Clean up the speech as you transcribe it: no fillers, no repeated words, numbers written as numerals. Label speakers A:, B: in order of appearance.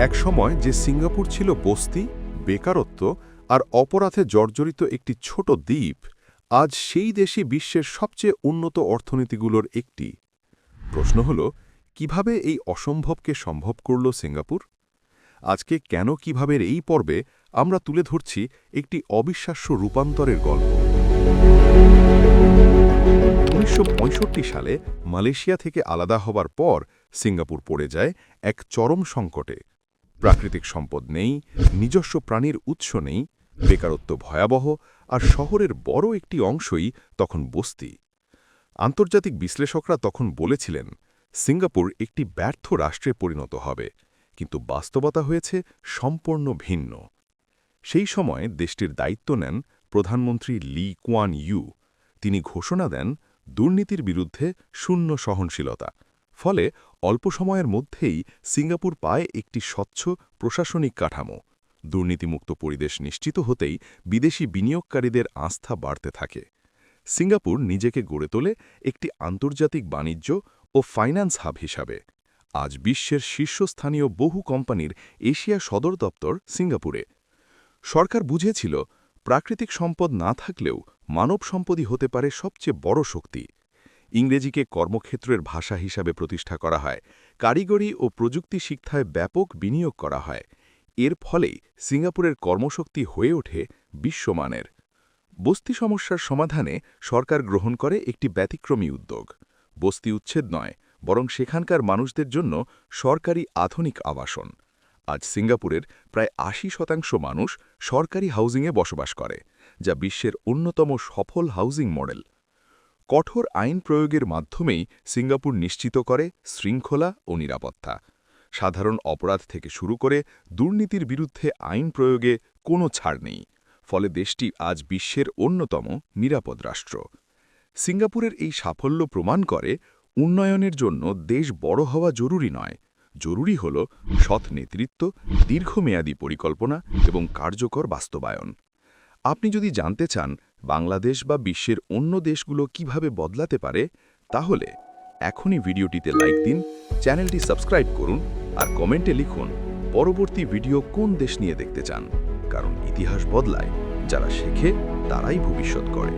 A: একসময় যে সিঙ্গাপুর ছিল বস্তি, বেকারত্ব আর অপরাধে জর্জরিত একটি ছোট দ্বীপ, আজ সেই দেশই বিশ্বের সবচেয়ে উন্নত অর্থনীতিগুলোর একটি। প্রশ্ন হল, কিভাবে এই অসম্ভবকে সম্ভব করল সিঙ্গাপুর? আজকে কেন কিভাবে এই পর্বে আমরা তুলে ধরছি একটি অবিশ্বাস্য রূপান্তরের গল্প। ১৯৬৫ সালে মালয়েশিয়া থেকে আলাদা হবার পর সিঙ্গাপুর পড়ে যায় এক চরম সংকটে। প্রাকৃতিক সম্পদ নেই, নিজস্ব প্রাণীর উৎস নেই, বেকারত্ব ভয়াবহ, আর শহরের বড় একটি অংশই তখন বস্তি। আন্তর্জাতিক বিশ্লেষকরা তখন বলেছিলেন, সিঙ্গাপুর একটি ব্যর্থ রাষ্ট্রে পরিণত হবে, কিন্তু বাস্তবতা হয়েছে সম্পূর্ণ ভিন্ন। সেই সময় দেশটির দায়িত্ব নেন প্রধানমন্ত্রী লি কুয়ান ইউ। তিনি ঘোষণা দেন দুর্নীতির বিরুদ্ধে শূন্য সহনশীলতা। ফলে অল্প সময়ের মধ্যেই সিঙ্গাপুর পায় একটি স্বচ্ছ প্রশাসনিক কাঠামো। দুর্নীতিমুক্ত পরিবেশ নিশ্চিত হতেই বিদেশি বিনিয়োগকারীদের আস্থা বাড়তে থাকে। সিঙ্গাপুর নিজেকে গড়ে তোলে একটি আন্তর্জাতিক বাণিজ্য ও ফাইন্যান্স হাব হিসাবে। আজ বিশ্বের শীর্ষস্থানীয় বহু কোম্পানির এশিয়া সদর দপ্তর সিঙ্গাপুরে। সরকার বুঝেছিল, প্রাকৃতিক সম্পদ না থাকলেও মানব সম্পদই হতে পারে সবচেয়ে বড় শক্তি। ইংরেজিকে কর্মক্ষেত্রের ভাষা হিসাবে প্রতিষ্ঠা করা হয়, কারিগরি ও প্রযুক্তি শিক্ষায় ব্যাপক বিনিয়োগ করা হয়। এর ফলেই সিঙ্গাপুরের কর্মশক্তি হয়ে ওঠে বিশ্বমানের। বস্তি সমস্যার সমাধানে সরকার গ্রহণ করে একটি ব্যতিক্রমী উদ্যোগ। বস্তি উচ্ছেদ নয়, বরং সেখানকার মানুষদের জন্য সরকারি আধুনিক আবাসন। আজ সিঙ্গাপুরের প্রায় ৮০% মানুষ সরকারি হাউজিংয়ে বসবাস করে, যা বিশ্বের অন্যতম সফল হাউজিং মডেল। কঠোর আইন প্রয়োগের মাধ্যমেই সিঙ্গাপুর নিশ্চিত করে শৃঙ্খলা ও নিরাপত্তা। সাধারণ অপরাধ থেকে শুরু করে দুর্নীতির বিরুদ্ধে আইন প্রয়োগে কোনো ছাড় নেই। ফলে দেশটি আজ বিশ্বের অন্যতম নিরাপদ রাষ্ট্র। সিঙ্গাপুরের এই সাফল্য প্রমাণ করে, উন্নয়নের জন্য দেশ বড় হওয়া জরুরি নয়, জরুরি হল সৎ নেতৃত্ব, দীর্ঘমেয়াদী পরিকল্পনা এবং কার্যকর বাস্তবায়ন। আপনি যদি জানতে চান বাংলাদেশ বা বিশ্বের অন্য দেশগুলো কিভাবে বদলাতে পারে, তাহলে এখনই ভিডিওটিতে লাইক দিন, চ্যানেলটি সাবস্ক্রাইব করুন আর কমেন্টে লিখুন পরবর্তী ভিডিও কোন দেশ নিয়ে দেখতে চান। কারণ ইতিহাস বদলায়, যারা শেখে তারাই ভবিষ্যৎ করে।